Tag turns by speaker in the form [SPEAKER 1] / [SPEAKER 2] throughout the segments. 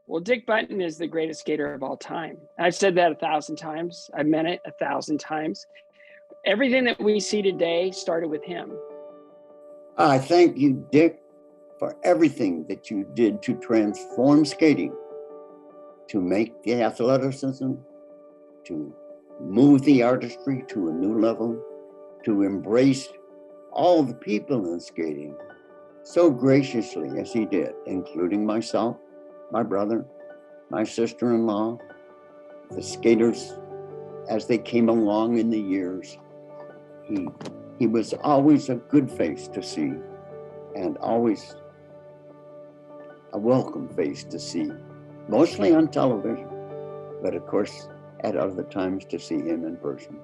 [SPEAKER 1] Well, Dick Button is the greatest skater of all time. I've said that 1,000 times. I've meant it 1,000 times. Everything that we see today started with him.
[SPEAKER 2] I thank you, Dick, for everything that you did to transform skating, to make the athleticism, to move the artistry to a new level, to embrace all the people in skating so graciously as he did, including myself, my brother, my sister-in-law, the skaters as they came along in the years. He was always a good face to see and always a welcome face to see, mostly on television, but of course at other times to see him in person.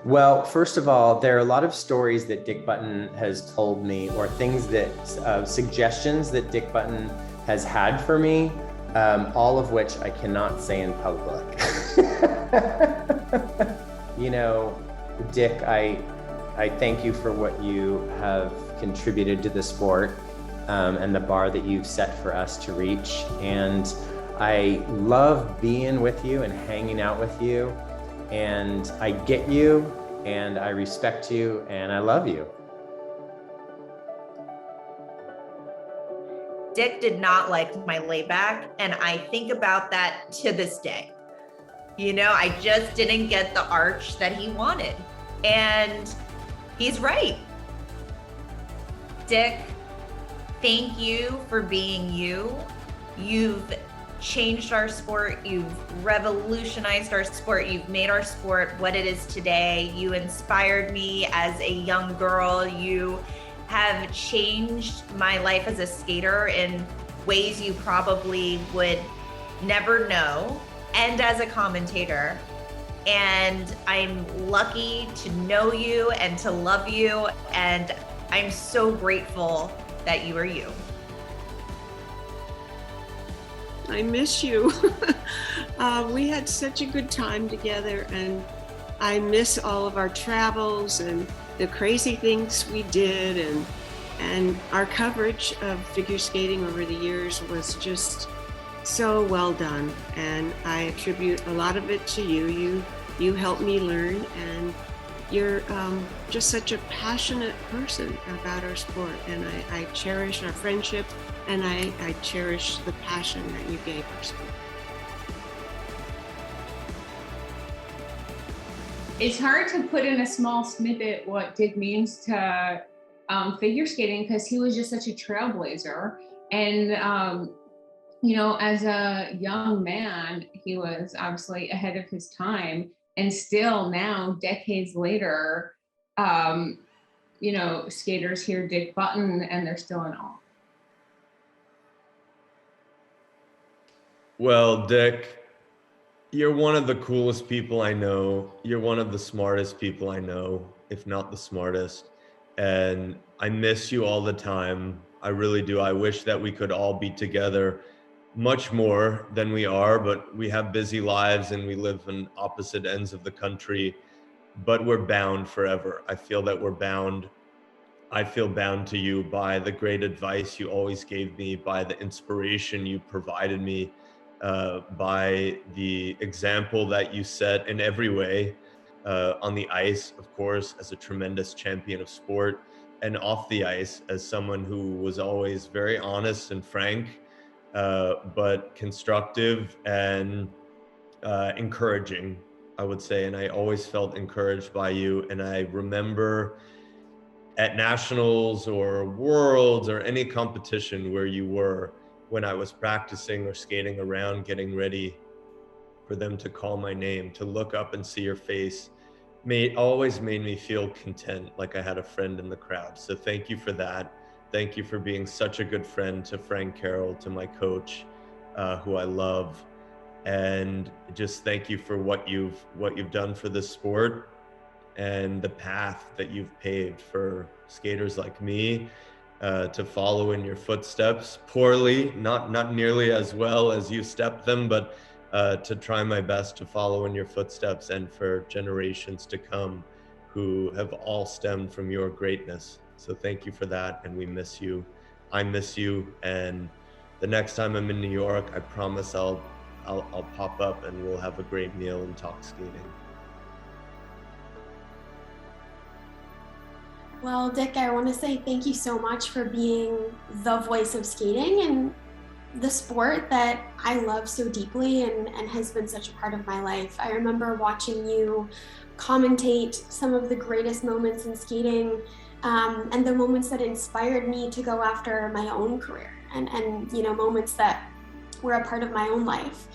[SPEAKER 3] Well, first of all, there are a lot of stories that Dick Button has told me, or things that, suggestions that Dick Button has had for me, all of which I cannot say in public. You know, Dick, I thank you for what you have contributed to the sport, and the bar that you've set for us to reach. And I love being with you and hanging out with you. And I get you, and I respect you, and I love you.
[SPEAKER 4] Dick did not like my layback, and I think about that to this day. You know, I just didn't get the arch that he wanted. And he's right. Dick, thank you for being you. You've changed our sport. You've revolutionized our sport. You've made our sport what it is today. You inspired me as a young girl. You have changed my life as a skater in ways you probably would never know, and as a commentator. And I'm lucky to know you and to love you, and I'm so grateful that you are you.
[SPEAKER 5] I miss you. We had such a good time together, and I miss all of our travels and the crazy things we did, and our coverage of figure skating over the years was just so well done. And I attribute a lot of it to you. You helped me learn, and you're just such a passionate person about our sport, and I cherish our friendship, and I cherish the passion that you gave our sport.
[SPEAKER 6] It's hard to put in a small snippet what Dick means to figure skating, because he was just such a trailblazer. And, you know, as a young man, he was obviously ahead of his time. And still now, decades later, you know, skaters hear Dick Button and they're still in awe.
[SPEAKER 7] Well, Dick, you're one of the coolest people I know. You're one of the smartest people I know, if not the smartest. And I miss you all the time. I really do. I wish that we could all be together much more than we are, but we have busy lives and we live on opposite ends of the country, but we're bound forever. I feel that we're bound. I feel bound to you by the great advice you always gave me, by the inspiration you provided me, by the example that you set in every way, on the ice, of course, as a tremendous champion of sport, and off the ice as someone who was always very honest and frank, but constructive and encouraging, I would say. And I always felt encouraged by you. And I remember at nationals or worlds or any competition where you were, when I was practicing or skating around, getting ready for them to call my name, to look up and see your face, always made me feel content, like I had a friend in the crowd. So thank you for that. Thank you for being such a good friend to Frank Carroll, to my coach, who I love. And just thank you for what you've done for this sport and the path that you've paved for skaters like me, to follow in your footsteps, poorly, not nearly as well as you stepped them, but to try my best to follow in your footsteps, and for generations to come who have all stemmed from your greatness. So thank you for that, and we miss you. I miss you. And the next time I'm in New York, I promise I'll pop up and we'll have a great meal and talk skating.
[SPEAKER 8] Well, Dick, I want to say thank you so much for being the voice of skating and the sport that I love so deeply and has been such a part of my life. I remember watching you commentate some of the greatest moments in skating and the moments that inspired me to go after my own career and you know, moments that were a part of my own life.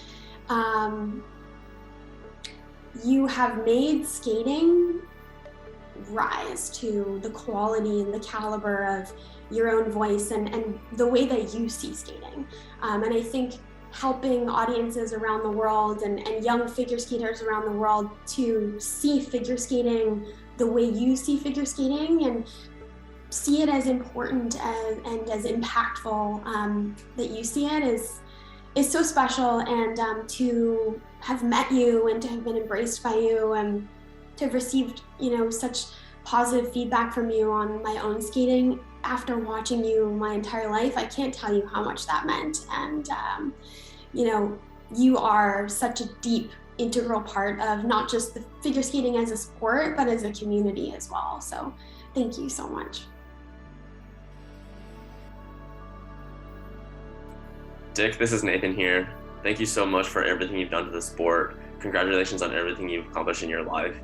[SPEAKER 8] You have made skating rise to the quality and the caliber of your own voice and the way that you see skating. And I think helping audiences around the world and young figure skaters around the world to see figure skating the way you see figure skating and see it as important and as impactful that you see it is so special. And to have met you and to have been embraced by you and to have received, you know, such positive feedback from you on my own skating after watching you my entire life, I can't tell you how much that meant. And, you know, you are such a deep, integral part of not just the figure skating as a sport, but as a community as well. So thank you so much.
[SPEAKER 9] Dick, this is Nathan here. Thank you so much for everything you've done to the sport. Congratulations on everything you've accomplished in your life.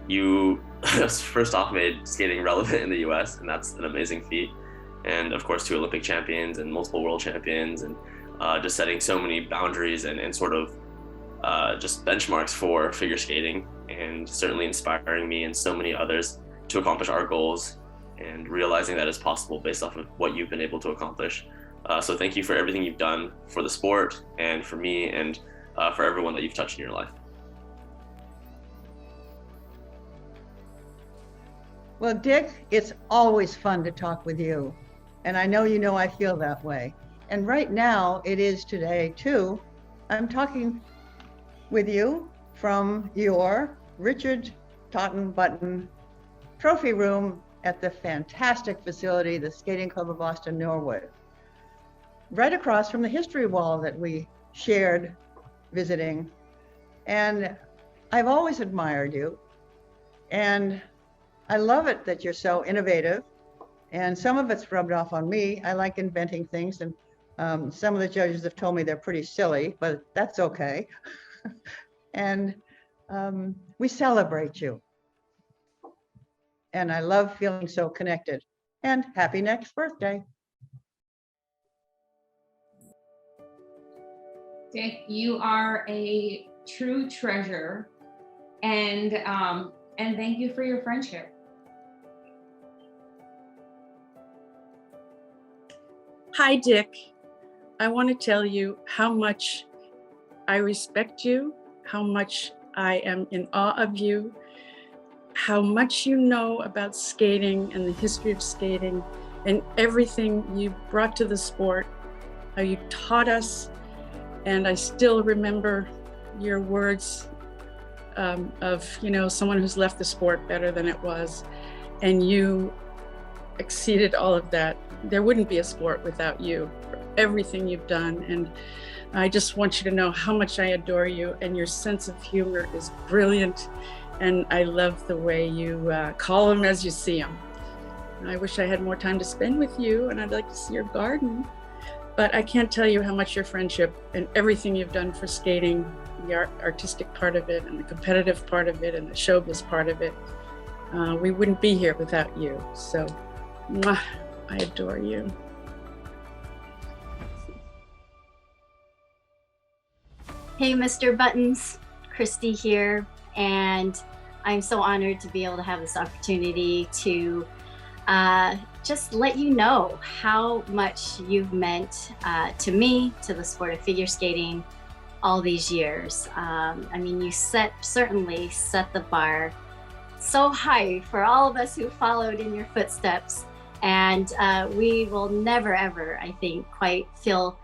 [SPEAKER 9] You first off made skating relevant in the US, and that's an amazing feat. And of course, 2 Olympic champions and multiple world champions, and just setting so many boundaries and sort of just benchmarks for figure skating, and certainly inspiring me and so many others to accomplish our goals and realizing that it's possible based off of what you've been able to accomplish. So thank you for everything you've done for the sport and for me and for everyone that you've touched in your life.
[SPEAKER 10] Well, Dick, it's always fun to talk with you. And I know you know I feel that way. And right now it is today too. I'm talking with you from your Richard Totten Button trophy room at the fantastic facility, the Skating Club of Boston Norwood, right across from the history wall that we shared visiting. And I've always admired you. And I love it that you're so innovative, and some of it's rubbed off on me. I like inventing things, and some of the judges have told me they're pretty silly, but that's okay. And we celebrate you. And I love feeling so connected. And happy next birthday.
[SPEAKER 6] Dick, you are a true treasure, and thank you for your friendship.
[SPEAKER 5] Hi, Dick. I want to tell you how much I respect you, how much I am in awe of you, how much you know about skating and the history of skating and everything you brought to the sport, how you taught us. And I still remember your words of, you know, someone who's left the sport better than it was. And you exceeded all of that. There wouldn't be a sport without you, for everything you've done. And I just want you to know how much I adore you, and your sense of humor is brilliant. And I love the way you call them as you see them. I wish I had more time to spend with you, and I'd like to see your garden. But I can't tell you how much your friendship and everything you've done for skating, the artistic part of it and the competitive part of it and the showbiz part of it, we wouldn't be here without you. So, mwah, I adore you.
[SPEAKER 11] Hey, Mr. Buttons, Christy here, and I'm so honored to be able to have this opportunity to just let you know how much you've meant to me, to the sport of figure skating, all these years. I mean, you certainly set the bar so high for all of us who followed in your footsteps, and we will never ever, I think, quite fill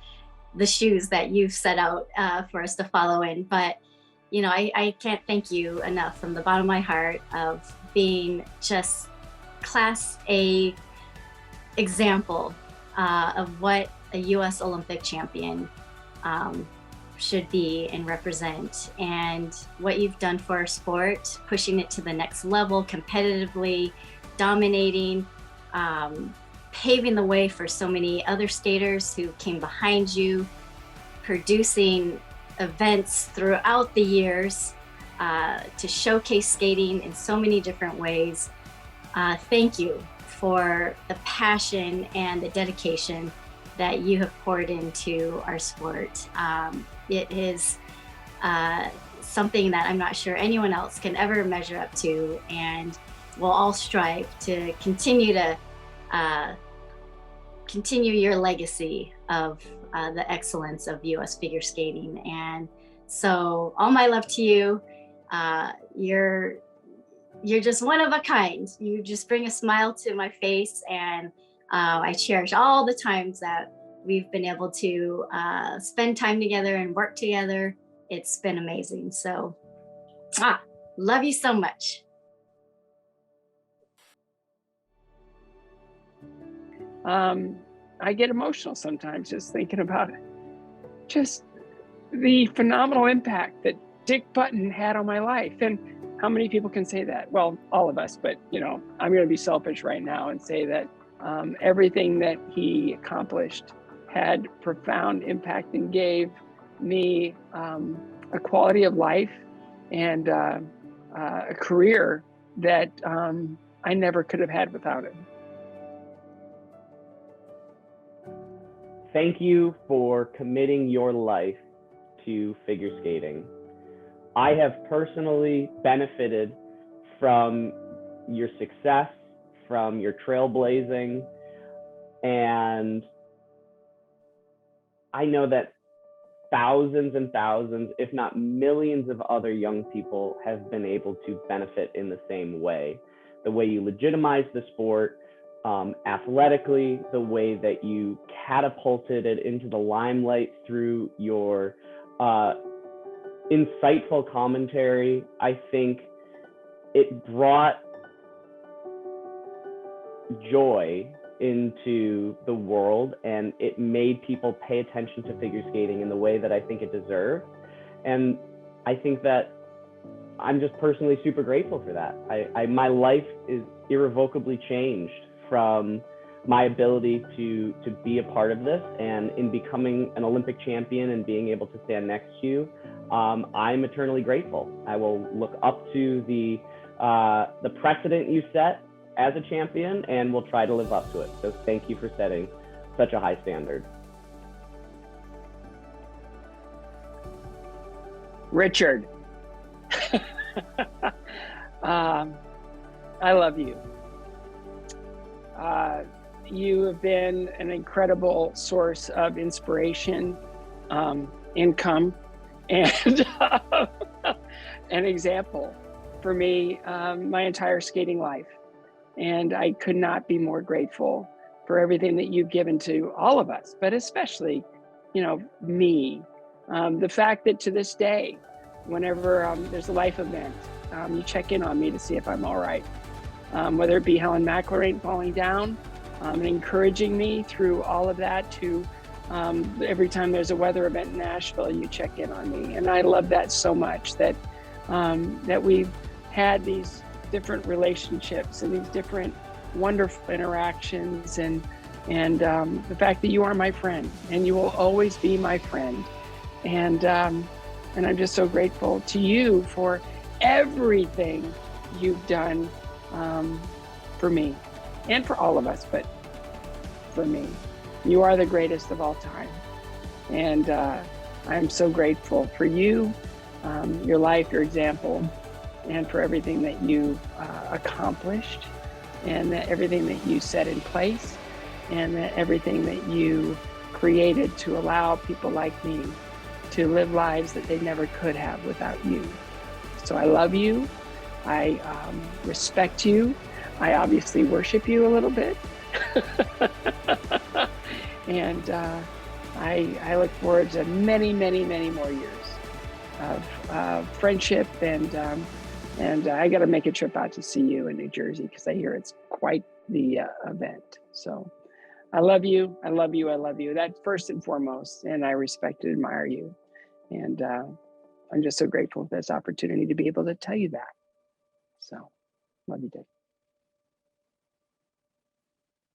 [SPEAKER 11] the shoes that you've set out for us to follow in. But you know, I can't thank you enough from the bottom of my heart of being just Class A example of what a U.S. Olympic champion should be and represent, and what you've done for our sport, pushing it to the next level competitively, dominating, paving the way for so many other skaters who came behind you, producing events throughout the years to showcase skating in so many different ways. Thank you for the passion and the dedication that you have poured into our sport. It is something that I'm not sure anyone else can ever measure up to, and we'll all strive to continue your legacy of the excellence of U.S. figure skating. And so all my love to you. You're just one of a kind. You just bring a smile to my face, and I cherish all the times that we've been able to spend time together and work together. It's been amazing. So, love you so much.
[SPEAKER 1] I get emotional sometimes just thinking about it. Just the phenomenal impact that Dick Button had on my life. And how many people can say that? Well, all of us, but I'm going to be selfish right now and say that everything that he accomplished had profound impact and gave me a quality of life and a career that I never could have had without him.
[SPEAKER 12] Thank you for committing your life to figure skating. I have personally benefited from your success, from your trailblazing, and I know that thousands and thousands, if not millions of other young people have been able to benefit in the same way. The way you legitimize the sport, athletically, the way that you catapulted it into the limelight through your insightful commentary. I think it brought joy into the world, and it made people pay attention to figure skating in the way that I think it deserved. And I think that I'm just personally super grateful for that. My life is irrevocably changed from my ability to be a part of this, and in becoming an Olympic champion and being able to stand next to you, I'm eternally grateful. I will look up to the precedent you set as a champion, and will try to live up to it. So thank you for setting such a high standard.
[SPEAKER 1] Richard, I love you. You have been an incredible source of inspiration, income, and an example for me my entire skating life. And I could not be more grateful for everything that you've given to all of us, but especially, me. The fact that to this day, whenever there's a life event, you check in on me to see if I'm all right. Whether it be Helen McElrain falling down and encouraging me through all of that, to every time there's a weather event in Nashville, you check in on me. And I love that so much, that that we've had these different relationships and these different wonderful interactions, and the fact that you are my friend and you will always be my friend. And I'm just so grateful to you for everything you've done for me and for all of us, but for me. You are the greatest of all time. And I'm so grateful for you, your life, your example, and for everything that you accomplished, and that everything that you set in place, and that everything that you created to allow people like me to live lives that they never could have without you. So I love you. I respect you. I obviously worship you a little bit. And I look forward to many, many, many more years of friendship, and I got to make a trip out to see you in New Jersey, because I hear it's quite the event. So I love you. I love you. I love you. That's first and foremost. And I respect and admire you. And I'm just so grateful for this opportunity to be able to tell you that. So, love you, Dick.